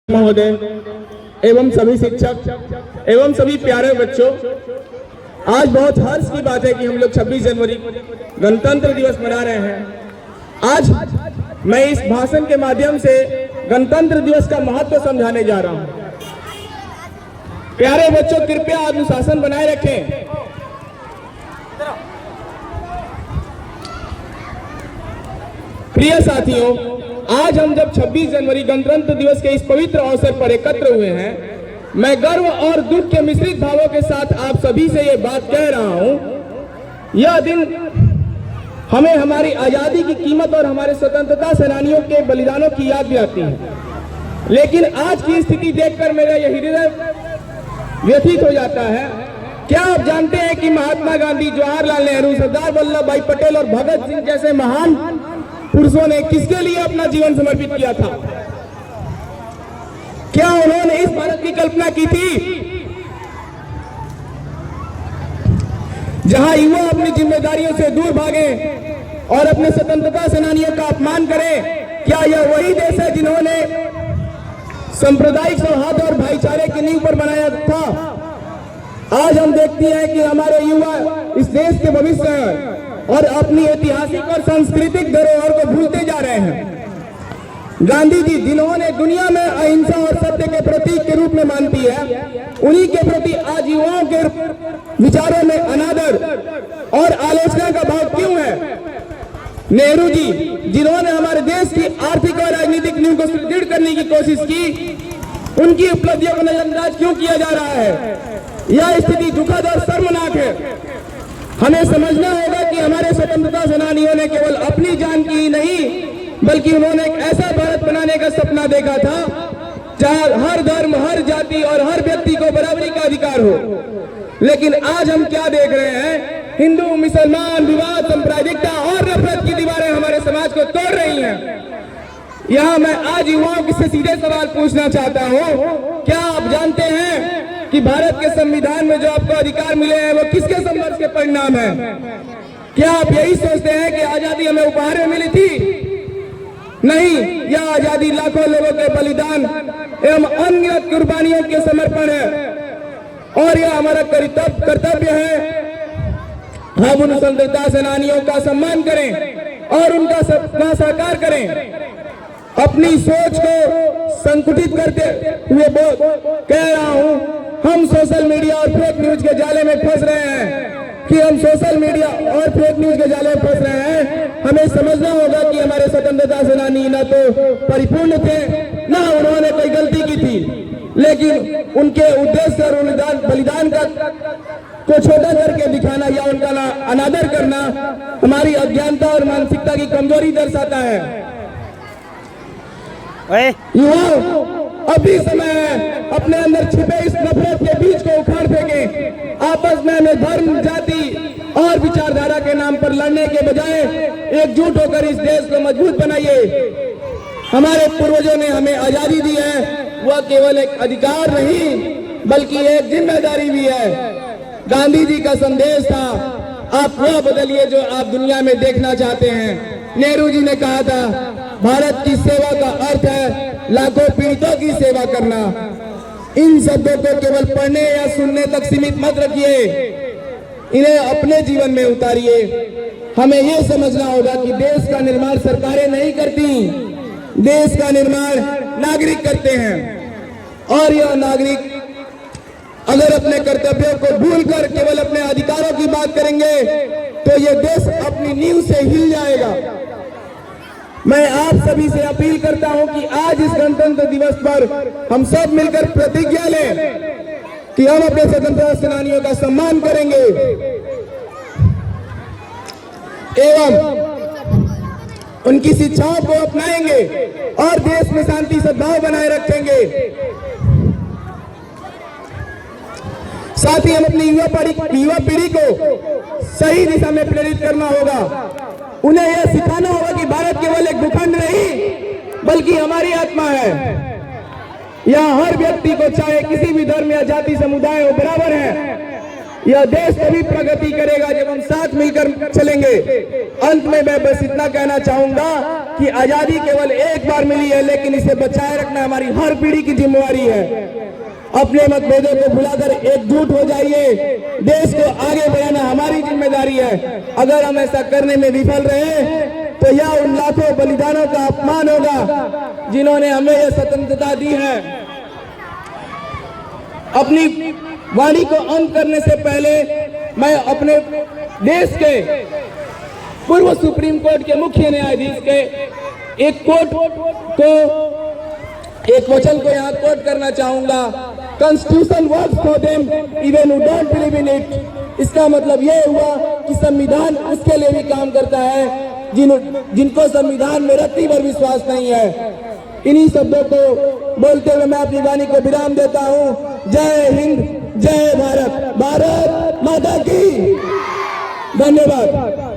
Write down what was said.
महोदय एवं सभी शिक्षक एवं सभी प्यारे बच्चों, आज बहुत हर्ष की बात है कि हम लोग 26 जनवरी गणतंत्र दिवस मना रहे हैं। आज मैं इस भाषण के माध्यम से गणतंत्र दिवस का महत्व समझाने जा रहा हूं। प्यारे बच्चों, कृपया अनुशासन बनाए रखें। प्रिय साथियों, आज हम जब 26 जनवरी गणतंत्र दिवस के इस पवित्र अवसर पर एकत्र हुए हैं, मैं गर्व और दुख के मिश्रित भावों के साथ आप सभी से ये बात कह रहा हूं। यह दिन हमें हमारी आजादी की कीमत और हमारे स्वतंत्रता सेनानियों के बलिदानों की याद दिलाती है। लेकिन आज की स्थिति देखकर मेरा यह हृदय व्यथित हो जाता है। क्या आप जानते हैं कि महात्मा गांधी, जवाहरलाल नेहरू, सरदार वल्लभ भाई पटेल और भगत सिंह जैसे महान पुरुषों ने किसके लिए अपना जीवन समर्पित किया था? क्या उन्होंने इस भारत की कल्पना की थी जहां युवा अपनी जिम्मेदारियों से दूर भागे और अपने स्वतंत्रता सेनानियों का अपमान करें? क्या यह वही देश है जिन्होंने सांप्रदायिक सौहार्द और भाईचारे की नींव पर बनाया था? आज हम देखते हैं कि हमारे युवा इस देश के भविष्य हैं और अपनी ऐतिहासिक और सांस्कृतिक धरोहर को भूलते जा रहे हैं। गांधी जी, जिन्होंने दुनिया में अहिंसा और सत्य के प्रतीक के रूप में मानती है, उन्हीं के प्रति आज युवाओं के विचारों में अनादर और आलोचना का भाव क्यों है? नेहरू जी, जिन्होंने हमारे देश की आर्थिक और राजनीतिक नींव को सुदृढ़ करने की कोशिश की, उनकी उपलब्धियों को नजरअंदाज क्यों किया जा रहा है? यह स्थिति दुखद और शर्मनाक है। हमें समझना होगा कि हमारे स्वतंत्रता सेनानियों ने केवल अपनी जान की ही नहीं, बल्कि उन्होंने एक ऐसा भारत बनाने का सपना देखा था जहां हर धर्म, हर जाति और हर व्यक्ति को बराबरी का अधिकार हो। लेकिन आज हम क्या देख रहे हैं? हिंदू मुसलमान विवाद, सांप्रदायिकता और नफरत की दीवारें हमारे समाज को तोड़ रही हैं। यहाँ मैं आज युवाओं से सीधे सवाल पूछना चाहता हूँ, क्या आप जानते हैं कि भारत के संविधान में जो आपको अधिकार मिले हैं वो किसके संघर्ष के परिणाम है? क्या आप यही सोचते हैं कि आजादी हमें उपहार में मिली थी? नहीं, यह आजादी लाखों लोगों के बलिदान एवं अनगिनत कुर्बानियों के समर्पण है और यह हमारा कर्तव्य है। हम उन स्वतंत्रता सेनानियों का सम्मान करें और उनका सपना साकार करें। अपनी सोच को संकुचित करते हुए कह रहा हूं, हम सोशल मीडिया और फेक न्यूज के जाले में फंस रहे हैं हमें समझना होगा कि हमारे स्वतंत्रता सेनानी न तो परिपूर्ण थे, न उन्होंने कोई गलती की थी, लेकिन उनके उद्देश्य और बलिदान को छोटा करके दिखाना या उनका अनादर करना हमारी अज्ञानता और मानसिकता की कमजोरी दर्शाता है। युवाओं, अभी समय है, अपने अंदर छिपे इस नफरत के बीज को उखाड़ फेंकें। आपस में हमें धर्म, जाति और विचारधारा के नाम पर लड़ने के बजाय एकजुट होकर इस देश को मजबूत बनाइए। हमारे पूर्वजों ने हमें आजादी दी है, वह केवल एक अधिकार नहीं बल्कि एक जिम्मेदारी भी है। गांधी जी का संदेश था, आप वह बदलिए जो आप दुनिया में देखना चाहते हैं। नेहरू जी ने कहा था, भारत की सेवा का अर्थ है लाखों पीड़ितों की सेवा करना। इन शब्दों को केवल पढ़ने या सुनने तक सीमित मत रखिए, इन्हें अपने जीवन में उतारिए। हमें यह समझना होगा कि देश का निर्माण सरकारें नहीं करती, देश का निर्माण नागरिक करते हैं। और यह नागरिक अगर अपने कर्तव्यों को भूलकर केवल अपने अधिकारों की बात करेंगे तो यह देश अपनी नींव से हिल जाएगा। मैं आप सभी से अपील करता हूं कि आज इस गणतंत्र दिवस पर हम सब मिलकर प्रतिज्ञा लें कि हम अपने स्वतंत्रता सेनानियों का सम्मान करेंगे एवं उनकी शिक्षाओं को अपनाएंगे और देश में शांति सद्भाव बनाए रखेंगे। साथ ही हम अपनी युवा पीढ़ी को सही दिशा में प्रेरित करना होगा। उन्हें यह सिखाना होगा कि भारत केवल एक भूखंड नहीं बल्कि हमारी आत्मा है। यहाँ हर व्यक्ति को, चाहे किसी भी धर्म या जाति समुदाय हो, बराबर है। यह देश तभी प्रगति करेगा जब हम साथ मिलकर चलेंगे। अंत में मैं बस इतना कहना चाहूंगा कि आजादी केवल एक बार मिली है, लेकिन इसे बचाए रखना हमारी हर पीढ़ी की जिम्मेवारी है। अपने मतभेदों को भुलाकर एकजुट हो जाइए। देश को आगे बढ़ाना हमारी जिम्मेदारी है। अगर हम ऐसा करने में विफल रहे तो यह उन लाखों बलिदानों का अपमान होगा जिन्होंने हमें यह स्वतंत्रता दी है। अपनी वाणी को अंत करने से पहले मैं अपने देश के पूर्व सुप्रीम कोर्ट के मुख्य न्यायाधीश के एक वचन को यहाँ कोट करना चाहूंगा। Constitution works for them even who don't believe in it. इसका मतलब यह हुआ कि संविधान उसके लिए भी काम करता है जिनको संविधान में रत्ती भर विश्वास नहीं है। इन्हीं शब्दों को बोलते हुए मैं अपनी वाणी को विराम देता हूँ। जय हिंद, जय भारत, भारत माता की। धन्यवाद।